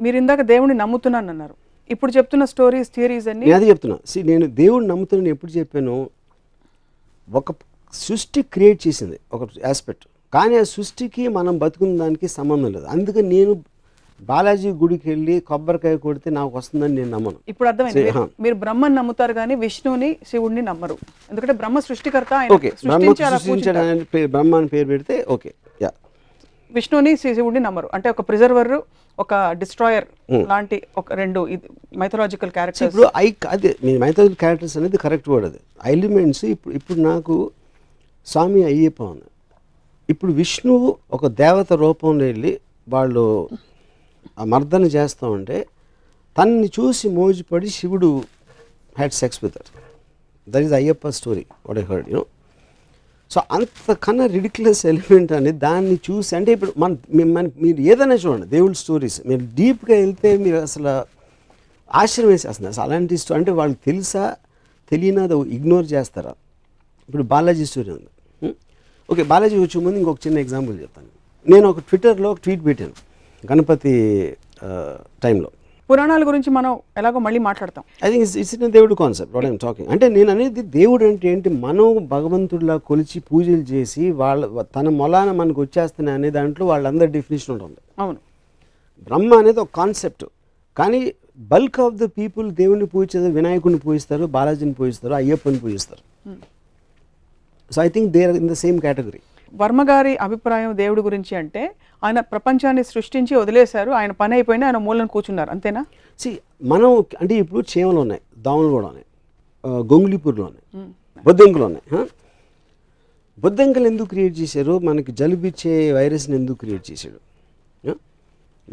మీరు ఇందాక దేవుడిని నమ్ముతున్నాను అన్నారు. ఇప్పుడు చెప్తున్న స్టోరీస్ థియరీస్ అన్ని నేను అది చెప్తున్నా. నేను దేవుడిని నమ్ముతున్నాను ఎప్పుడు చెప్పాను, ఒక సృష్టి క్రియేట్ చేసింది ఒక ఆస్పెక్ట్, కానీ ఆ సృష్టికి మనం బతుకున్న దానికి సంబంధం లేదు. అందుకని నేను బాలాజీ గుడికి వెళ్ళి కొబ్బరికాయ కొడితే నాకు వస్తుందని నేను నమ్మను. ఇప్పుడు అర్థమైంది. మీరు బ్రహ్మని నమ్ముతారు కానీ విష్ణుని శివుడిని నమ్మరు. ఎందుకంటే బ్రహ్మ సృష్టికర్త, ఓకే, బ్రహ్మ అని పేరు పెడితే ఓకే. యా, విష్ణుని శివుడిని నమ్మరు. అంటే ఒక ప్రిజర్వర్, ఒక డిస్ట్రాయర్ లాంటి ఒక రెండు మైథలాజికల్ క్యారెక్టర్స్. ఇప్పుడు అదే మైథలాజికల్ క్యారెక్టర్స్ అనేది కరెక్ట్ వర్డ్. అది ఎలిమెంట్స్. ఇప్పుడు నాకు స్వామి అయ్యప్ప ఉంది. ఇప్పుడు విష్ణువు ఒక దేవత రూపంలో వెళ్ళి వాళ్ళు ఆ మర్దన చేస్తూ ఉంటే తనని చూసి మోజుపడి శివుడు had sex with her. That is Ayyappa story what I heard, you know. So అంతకన్నా రిడిక్యులస్ ఎలిమెంట్ అని దాన్ని చూసి, అంటే ఇప్పుడు మీరు ఏదైనా చూడండి దేవుడి స్టోరీస్, మీరు డీప్గా వెళ్తే మీరు అసలు ఆశ్చర్యం వేసేస్తుంది. అసలు అలాంటి స్టోరీ అంటే వాళ్ళకి తెలుసా తెలియనా అది ఇగ్నోర్ చేస్తారా. ఇప్పుడు బాలాజీ స్టోరీ ఉంది. ఓకే, బాలాజీ వచ్చే ముందు ఇంకొక చిన్న ఎగ్జాంపుల్ చెప్తాను. నేను ఒక ట్విట్టర్లో ఒక ట్వీట్ పెట్టాను గణపతి టైంలో. పురాణాల గురించి మనం ఎలాగో మళ్ళీ మాట్లాడతాం. ఐ థింక్ ఇట్స్ ఇన్ దేవుడు కాన్సెప్ట్ వాట్ ఐఎమ్ టాకింగ్. అంటే నేను అనేది దేవుడు అంటే ఏంటి, మనం భగవంతుడిలా కొలిచి పూజలు చేసి తన మొలాన మనకు వచ్చేస్తున్నాయి అనే దాంట్లో వాళ్ళందరి డెఫినేషన్ ఉంటుంది. అవును, బ్రహ్మ అనేది ఒక కాన్సెప్ట్, కానీ బల్క్ ఆఫ్ ద పీపుల్ దేవుడిని పూజిస్తారు, వినాయకుడిని పూజిస్తారు, బాలాజీని పూజిస్తారు, అయ్యప్పని పూజిస్తారు. So I think they are in the same category. Varma గారి అభిప్రాయం దేవుడి గురించి అంటే ఆయన ప్రపంచాన్ని సృష్టించి వదిలేశారు, ఆయన పని అయిపోయినా ఆయన మూలను కూర్చున్నారు, అంతేనా? మనం అంటే ఇప్పుడు చీమలు ఉన్నాయి, దోమలు కూడా ఉన్నాయి, గొంగుళిపూర్లు ఉన్నాయి, బొద్దింకలు ఉన్నాయి. బొద్దింకలు ఎందుకు క్రియేట్ చేశారు? మనకి జలుబిచ్చే వైరస్ని ఎందుకు క్రియేట్ చేశాడు?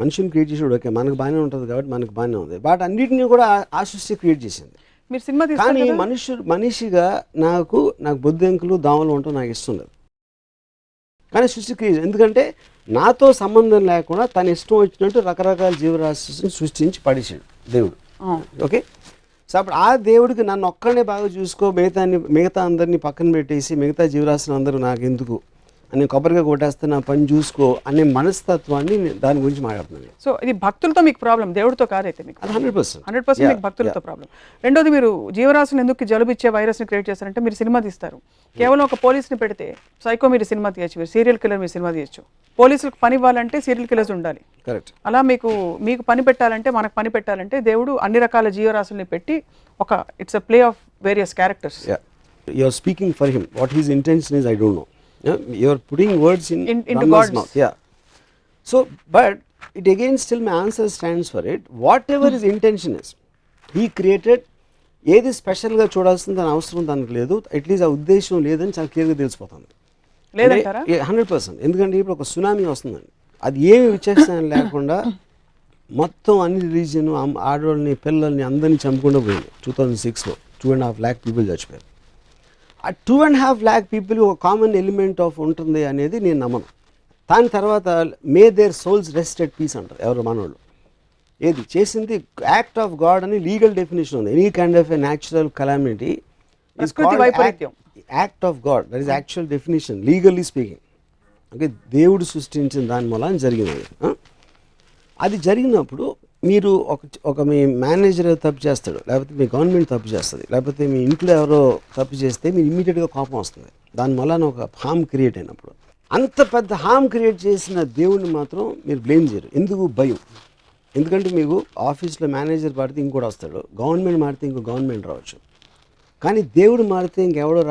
మనిషిని క్రియేట్ చేసాడు, ఓకే, మనకు బాగానే ఉంటుంది కాబట్టి మనకు బాగానే ఉంది. బట్ అన్నిటినీ కూడా ఆ సృష్టి క్రియేట్ చేసింది. మీరు సినిమా కానీ మనిషిగా నాకు బొద్దింకలు దోమలు ఉండటం నాకు ఇష్టం లేదు. కానీ సృష్టి క్రియేట్, ఎందుకంటే నాతో సంబంధం లేకుండా తన ఇష్టం వచ్చినట్టు రకరకాల జీవరాశిని సృష్టించి పడేసాడు దేవుడు. ఓకే, సో అప్పుడు ఆ దేవుడికి నన్ను ఒక్కడనే బాగా చూసుకో, మిగతా అందరినీ పక్కన పెట్టేసి మిగతా జీవరాశిని అందరూ నాకు ఎందుకు అని కొబ్బరిగా కొట్టేస్తే నా పని చూసుకో అనే మనస్తత్వాన్ని దాని గురించి మాట్లాడుతున్నాను. సో ఇది భక్తులతో మీకు ప్రాబ్లం, దేవుడితో కాదైతే మీకు 100% మీకు భక్తులతో ప్రాబ్లం. రెండోది, మీరు జీవరాశులు ఎందుకు జలుబిచ్చే వైరస్ని క్రియేట్ చేస్తారంటే మీరు సినిమా తీస్తారు, కేవలం ఒక పోలీస్ని పెడితే సైకో మీరు సినిమా తీయచ్చు, మీరు సీరియల్ కిల్లర్ మీరు సినిమా తీయచ్చు. పోలీసులకు పని ఇవ్వాలంటే సీరియల్ కిల్లర్స్ ఉండాలి. కరెక్ట్. అలా మీకు పని పెట్టాలంటే, మనకు పని పెట్టాలంటే దేవుడు అన్ని రకాల జీవరాశుల్ని పెట్టి ఒక it's a play of various characters. You are speaking for him. What his intention is I don't know. You are putting words into God's mouth. Yeah. So, but it again still my answer stands for it. Whatever his intention is, he created. ఏది స్పెషల్గా చూడాల్సింది దాని అవసరం దానికి లేదు, at least ఆ ఉద్దేశం లేదని చాలా క్లియర్గా తెలిసిపోతుంది. లేదంటారా? 100%. ఎందుకంటే ఇప్పుడు ఒక సునామీ వస్తుందండి, అది ఏమి విచక్షణ లేకుండా మొత్తం అన్ని రిలీజియన్ ఆడవాళ్ళని పిల్లల్ని అందరినీ చంపకుండా పోయింది. 2006లో 2.5 lakh పీపుల్ చచ్చిపోయారు. ఆ 2.5 lakh పీపుల్ ఒక కామన్ ఎలిమెంట్ ఆఫ్ ఉంటుంది అనేది నేను నమ్మను. దాని తర్వాత may their souls rest at peace అంటారు ఎవరు మనోళ్ళు. ఏది చేసింది యాక్ట్ ఆఫ్ గాడ్ అని లీగల్ డెఫినేషన్ ఉంది. Any kind of a natural calamity is called act of God. That is actual definition legally speaking. Okay, దేవుడు సృష్టించిన దాని మూలం జరిగినది. అది జరిగినప్పుడు మీరు ఒక మీ మేనేజర్ తప్పు చేస్తాడు, లేకపోతే మీ గవర్నమెంట్ తప్పు చేస్తుంది, లేకపోతే మీ ఇంట్లో ఎవరో తప్పు చేస్తే మీరు ఇమ్మీడియట్గా కోపం వస్తుంది. దానివల్ల ఒక హామ్ క్రియేట్ అయినప్పుడు అంత పెద్ద హామ్ క్రియేట్ చేసిన దేవుడిని మాత్రం మీరు బ్లేమ్ చేయరు. ఎందుకు? భయం. ఎందుకంటే మీకు ఆఫీస్లో మేనేజర్ మారితే ఇంకోటి వస్తాడు, గవర్నమెంట్ మారితే ఇంకో గవర్నమెంట్ రావచ్చు, కానీ దేవుడు మారితే ఇంకెవడో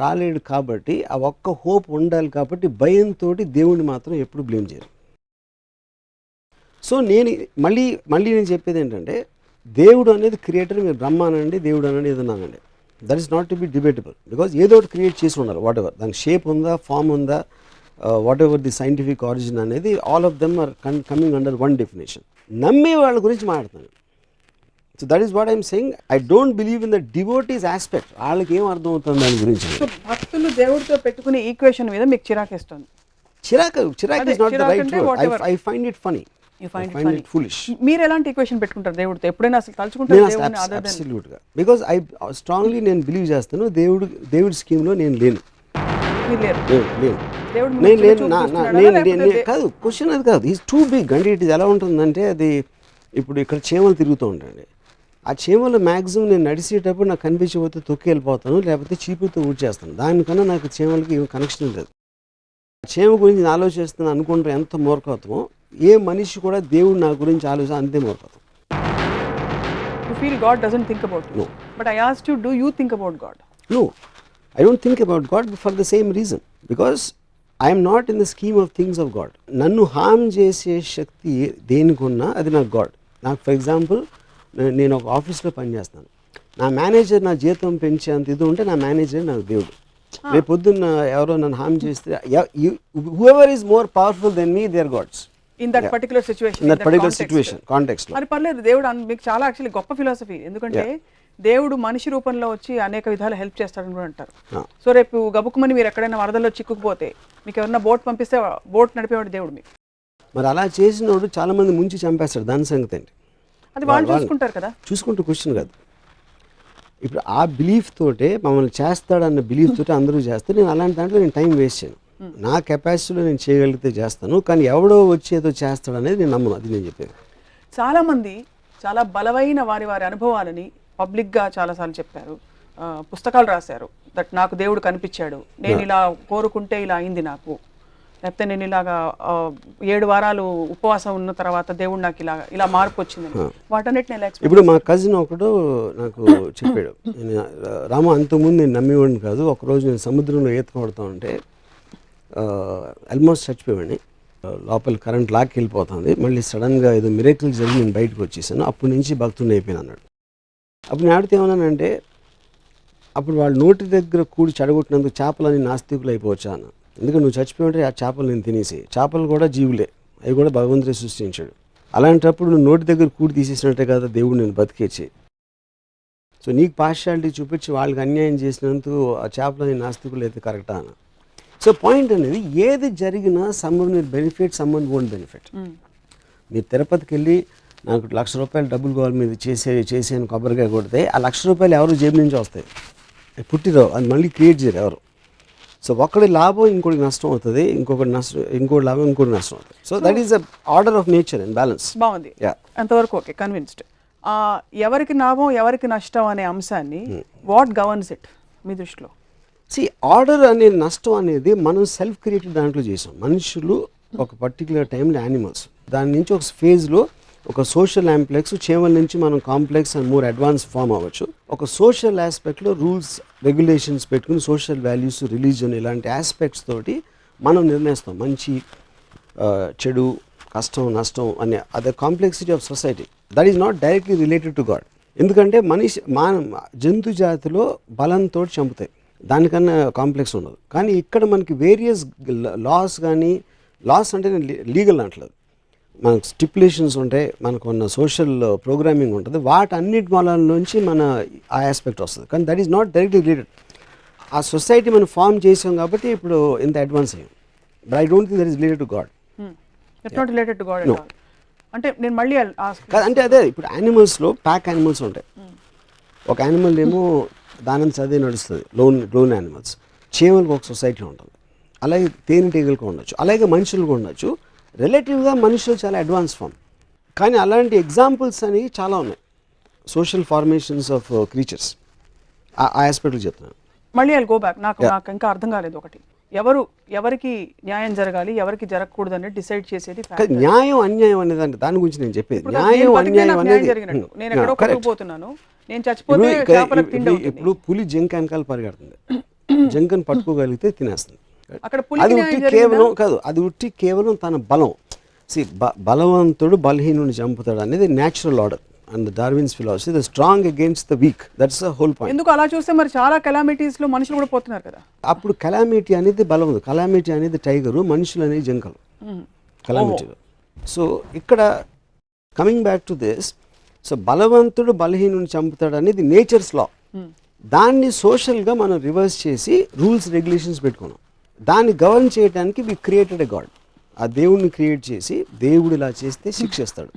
రాలేడు. కాబట్టి ఆ ఒక్క హోప్ ఉండాలి. కాబట్టి భయంతో దేవుడిని మాత్రం ఎప్పుడు బ్లేమ్ చేయరు. సో మళ్ళీ నేను చెప్పేది ఏంటంటే, దేవుడు అనేది క్రియేటర్, మీరు బ్రహ్మ అనండి, దేవుడు అనండి, ఏదన్నానండి, that is not to be debatable. Because ఏదో ఒకటి క్రియేట్ చేసి ఉండాలి. వాట్ ఎవర్ దానికి షేప్ ఉందా, ఫామ్ ఉందా, whatever the scientific origin అనేది, all of them are coming under one definition. నమ్మే వాళ్ళ గురించి మాట్లాడుతాను. So that is what I'm saying. I don't believe in the devotees aspect. వాళ్ళకి ఏం అర్థం అవుతుంది దాని గురించి. సో భక్తులు దేవుడితో పెట్టుకునే ఈక్వేషన్ మీద మీకు చిరాకేస్తుంది. చిరాక్ is not the right word. I find it funny. మీరు ఎలాంటి ఈక్వేషన్ పెట్టుకుంటారు దేవుడితో? ఎప్పుడైనా అసలు తలుచుకుంటారు? అబ్సల్యూట్గా. బికాజ్ ఐ స్ట్రాంగ్లీ నేను బిలీవ్ చేస్తాను దేవుడి స్కీమ్లో నేను లేను. కాదు, క్వశ్చన్ అది కాదు. Is too big. అంటే ఇది ఎలా ఉంటుందంటే, అది ఇప్పుడు ఇక్కడ చీమలు తిరుగుతూ ఉంటాయండి. ఆ చీమలు మ్యాక్సిమం నేను నడిచేటప్పుడు నాకు కనిపించకపోతే తొక్కి వెళ్ళిపోతాను, లేకపోతే చీపుతో ఊడ్చేస్తాను. దానికన్నా నాకు చీమలకి ఏం కనెక్షన్ లేదు. చీమ గురించి నేను ఆలోచిస్తున్నాను అనుకుంటే ఎంత మూర్ఖత్వమో, ఏ మనిషి కూడా దేవుడు నా గురించి ఆలోచన అంతే మూర్ఖత్వం. You feel God doesn't think about you. No. But I asked you, do you think about God? No, I don't think about God for the same reason. Because I am not in the scheme of things of God. నన్ను హామ్ చేసే శక్తి దేనికున్నా అది నాకు God. నాకు for example నేను ఒక ఆఫీస్లో పనిచేస్తాను. నా మేనేజర్ నా జీతం పెంచేంత ఇది ఉంటే నా మేనేజర్ నాకు దేవుడు. రేపు పొద్దున్న ఎవరో నన్ను హామ్ చేస్తే whoever is more powerful then me, they are gods. In that particular situation. In that particular situation, context లో. మరి పర్లేదు, దేవుడు మీకు చాలా యాక్చువల్లీ గొప్ప ఫిలాసఫీ. ఎందుకంటే దేవుడు మనిషి రూపంలో వచ్చి అనేక విధాలు హెల్ప్ చేస్తాడని కూడా అంటారు. సో రేపు గబుక్కుమని మీరు ఎక్కడైనా వరదల్లో చిక్కుకుపోతే మీకు ఎవరైనా బోట్ పంపిస్తే బోట్ నడిపేవాడు దేవుడు మీకు. మరి అలా చేసినోడు చాలా మంది ముంచి చంపేస్తాడు. దాని సంగతి ఏంటి? అది వాళ్ళు చూసుకుంటారు కదా. చూసుకుంటూ క్వశ్చన్ కాదు. ఇప్పుడు ఆ బిలీఫ్ తోటే మమ్మల్ని చేస్తాడన్న బిలీఫ్ తోటే అందరూ చేస్తారు. నేను అలాంటి దాంట్లో నేను టైం వేస్ట్ చేయను. నా కెపాసిటీలో నేను చేయగలిగితే చేస్తాను, కానీ ఎవడో వచ్చి ఏదో చేస్తాడు అనేది నేను నమ్మను. అది నేను చెప్పేది. చాలామంది చాలా బలమైన వారి అనుభవాలని పబ్లిక్గా చాలాసార్లు చెప్పారు, పుస్తకాలు రాశారు. దట్ నాకు దేవుడు కనిపించాడు, నేను ఇలా కోరుకుంటే ఇలా అయింది నాకు, లేకపోతే నేను ఇలాగా 7 వారాలు ఉపవాసం ఉన్న తర్వాత దేవుడు నాకు ఇలా మార్పు వచ్చింది. వాటన్నిటిని ఎలా ఎక్స్ప్లెయిన్? ఇప్పుడు మా కజిన్ ఒకడు నాకు చెప్పాడు, రామ అంతకుముందు నేను నమ్మేవాడిని కాదు, ఒకరోజు నేను సముద్రంలో ఈత కొడుతూ ఉంటే ఆల్మోస్ట్ చచ్చిపోయాడిని, లోపల కరెంట్ లాక్కి వెళ్ళిపోతుంది, మళ్ళీ సడన్గా ఏదో మిరేకిల్ జరిగి నేను బయటకు వచ్చేసాను, అప్పటి నుంచి భక్తుని అయిపోయాను అన్నాడు. అప్పుడు నేను ఆడితే ఏమన్నానంటే, అప్పుడు వాళ్ళ నోటి దగ్గర కూడి చెడగొట్టినందుకు చేపలని నాస్తికులు అయిపోవచ్చా అన్న. ఎందుకంటే నువ్వు చచ్చిపోయింటే ఆ చేపలు నేను తినేసి, చేపలు కూడా జీవులే, అవి కూడా భగవంతుడే సృష్టించాడు. అలాంటప్పుడు నువ్వు నోటి దగ్గర కూడి తీసేసినట్టే కదా దేవుడు నేను బతికేచ్చి. సో నీకు పార్షియాలిటీ చూపించి వాళ్ళకి అన్యాయం చేసినందుకు ఆ చేపలని నాస్తికులు అయితే కరెక్టా అన్న. సో పాయింట్ అనేది, ఏది జరిగినా someone will benefit, someone won't benefit. మీరు తిరుపతికి వెళ్ళి నాకు ₹1,00,000 డబ్బులు కావాలి మీరు చేసేని కొబ్బరికాయ కొడితే ఆ ₹1,00,000 ఎవరు జేబు నుంచి వస్తాయి, పుట్టిరావు, అది మళ్ళీ క్రియేట్ చేయరు ఎవరు. సో ఒకటి లాభం ఇంకోటి నష్టం అవుతుంది, ఇంకోటి లాభం ఇంకోటి నష్టం అవుతుంది. So that is the order of nature and balance. బాగుంది, అంతవరకు ఓకే, కన్విన్స్డ్. ఎవరికి లాభం ఎవరికి నష్టం అనే అంశాన్ని వాట్ గవర్న్స్ ఇట్ మీ దృష్టిలో? ఆర్డర్ అనే నష్టం అనేది మనం సెల్ఫ్ క్రియేటెడ్ దాంట్లో చేసాం. మనుషులు ఒక పర్టికులర్ టైంలో యానిమల్స్, దాని నుంచి ఒక ఫేజ్లో ఒక సోషల్ ఆంప్లెక్స్, చేమల నుంచి మనం complex and more advance form అవ్వచ్చు. ఒక సోషల్ ఆస్పెక్ట్లో రూల్స్ రెగ్యులేషన్స్ పెట్టుకుని సోషల్ వాల్యూస్, రిలీజియన్ ఇలాంటి ఆస్పెక్ట్స్ తోటి మనం నిర్ణయిస్తాం మంచి చెడు, కష్టం నష్టం అనే అదే complexity of society. That is not directly related to God. ఎందుకంటే జంతు జాతిలో బలంతో చంపుతాయి, దానికన్నా కాంప్లెక్స్ ఉండదు. కానీ ఇక్కడ మనకి వేరియస్ లాస్, కానీ లాస్ అంటే లీగల్ అంటలేదు, మనకు స్టిపులేషన్స్ ఉంటాయి, మనకు ఉన్న సోషల్ ప్రోగ్రామింగ్ ఉంటుంది, వాటన్నిటి మూలాల నుంచి మన ఆ ఆస్పెక్ట్ వస్తుంది. కానీ that is not directly related. ఆ సొసైటీ మనం ఫామ్ చేసాం కాబట్టి ఇప్పుడు ఇంత అడ్వాన్స్ అయ్యాం. But I don't think that is related to God. It's not related to God. అంటే నేను మళ్ళీ అంటే అదే, ఇప్పుడు యానిమల్స్లో ప్యాక్ యానిమల్స్ ఉంటాయి. ఒక యానిమల్ ఏమో దాని చదివి నడుస్తుంది, లోన్ యానిమల్స్. చీమలకు ఒక సొసైటీ ఉంటుంది, అలాగే తేనెటీగలకు ఉండొచ్చు, అలాగే మనుషులకు ఉండొచ్చు. రిలేటివ్గా మనుషులు చాలా అడ్వాన్స్ ఫామ్. కానీ అలాంటి ఎగ్జాంపుల్స్ అనేవి చాలా ఉన్నాయి, సోషల్ ఫార్మేషన్స్ ఆఫ్ క్రీచర్స్. ఆ ఆస్పెక్ట్లు చెప్తున్నాను. మళ్ళీ ఐల్ గో బ్యాక్. నాకు ఇంకా అర్థం కాలేదు ఒకటి, ఎవరికి న్యాయం జరగాలి ఎవరికి జరగకూడదు అనేది డిసైడ్ చేసేది న్యాయం అన్యాయం అనేది. అంటే దాని గురించి నేను చెప్పేది న్యాయం అన్యాయం అనేది. నేను ఎక్కడో కొట్టుకుపోతున్నాను, నేను చచ్చిపోతే ఇప్పుడు పులి జింక వెనకాల పరిగెడుతుంది, జింకను పట్టుకోగలిగితే తినేస్తుంది. అది ఉట్టి కేవలం కాదు, అది ఉట్టి కేవలం తన బలం. బలవంతుడు బలహీనుని చంపుతాడు అనేది natural order and Darwin's philosophy, the strong against the week. That's the whole point. ఎందుకు అలా చూస్తే మరి చాలా కెలామిటీస్ లో మనుషులు కూడా పోతున్నారు కదా. అప్పుడు కెలామిటీ అనేది బలం, కెలామిటీ అనేది టైగరు, మనుషులు అనేది జింకలు కెలామిటీలో. సో ఇక్కడ coming back to this, so బలవంతుడు బలహీనుని చంపుతాడు అనేది నేచర్స్ లా. దాన్ని సోషల్గా మనం రివర్స్ చేసి రూల్స్ రెగ్యులేషన్స్ పెట్టుకున్నాం. దాన్ని గవర్న్ చేయడానికి వి క్రియేటెడ్ ఎ గాడ్. ఆ దేవుడిని క్రియేట్ చేసి దేవుడు ఇలా చేస్తే శిక్షిస్తాడు.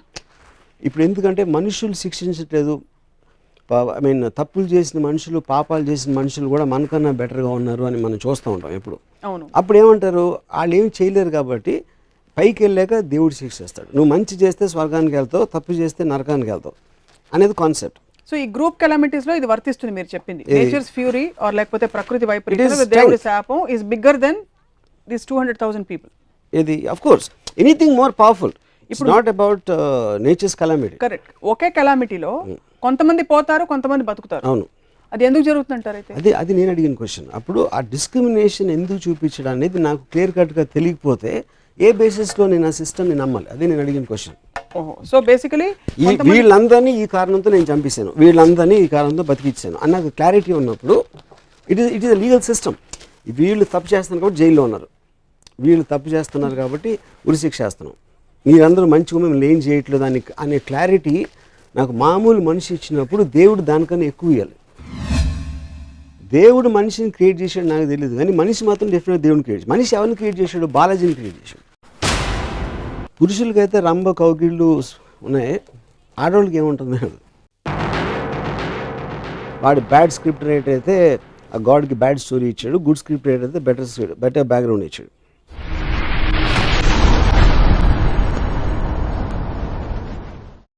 ఇప్పుడు ఎందుకంటే మనుషులు శిక్షించట్లేదు, ఐ మీన్ తప్పులు చేసిన మనుషులు, పాపాలు చేసిన మనుషులు కూడా మనకన్నా బెటర్గా ఉన్నారు అని మనం చూస్తూ ఉంటాం ఎప్పుడు. అప్పుడు ఏమంటారు, వాళ్ళు ఏమి చేయలేరు కాబట్టి పైకి వెళ్ళాక దేవుడు శిక్షిస్తాడు. నువ్వు మంచి చేస్తే స్వర్గానికి వెళ్తావు, తప్పు చేస్తే నరకానికి వెళ్తావు అనేది కాన్సెప్ట్. సో ఈ గ్రూప్ కెలామిటీస్ లో ఇది వర్తిస్తుంది మీరు చెప్పింది. నేచర్స్ ఫ్యూరీ ఆర్ లేకపోతే ప్రకృతి వైపరీత్యం It is దేవుడి శాపం is bigger than this 200,000 people. ఇది of course anything more powerful. It's not about nature's calamity. Correct. ఒకే కెలామిటీలో కొంతమంది పోతారు, కొంతమంది బతుకుతారు. అవును. అది ఎందుకు జరుగుతుందంటారు అయితే? అది నేను అడిగిన క్వశ్చన్. అప్పుడు ఆ డిస్క్రిమినేషన్ ఎందుకు చూపించడం అనేది నాకు క్లియర్ కట్గా తెలియకపోతే ఏ బేసిస్లో నేను ఆ సిస్టమ్ని నమ్మాలి? అదే నేను అడిగిన క్వశ్చన్. సో బేసికలీ వీళ్ళందరినీ ఈ కారణంతో నేను చంపేశాను, వీళ్ళందరినీ ఈ కారణంతో బతికిచ్చాను అన్నది క్లారిటీ ఉన్నప్పుడు it is a legal system. వీళ్ళు తప్పు చేస్తున్నారు కాబట్టి జైల్లో ఉన్నారు, వీళ్ళు తప్పు చేస్తున్నారు కాబట్టి ఉరిశిక్ష చేస్తున్నాం, మీరందరూ మంచిగా మిమ్మల్ని ఏం చేయట్లేదు అనే క్లారిటీ నాకు మామూలు మనిషి ఇచ్చినప్పుడు దేవుడు దానికన్నా ఎక్కువ ఇవ్వాలి. దేవుడు మనిషిని క్రియేట్ చేశాడు నాకు తెలియదు, కానీ మనిషి మాత్రం డెఫినెట్గా దేవుడిని క్రియేట్ చేశాడు. మనిషి ఎవరిని క్రియేట్ చేశాడు? బాలాజీని క్రియేట్ చేశాడు. పురుషులకైతే రంభ కౌగిళ్ళు ఉన్నాయి, ఆడవాళ్ళకి ఏముంటుంది? వాడు బ్యాడ్ స్క్రిప్ట్ రైటర్ అయితే ఆ గాడ్కి బ్యాడ్ స్టోరీ ఇచ్చాడు, గుడ్ స్క్రిప్ట్ రైటర్ అయితే బెటర్ బ్యాక్గ్రౌండ్ ఇచ్చాడు.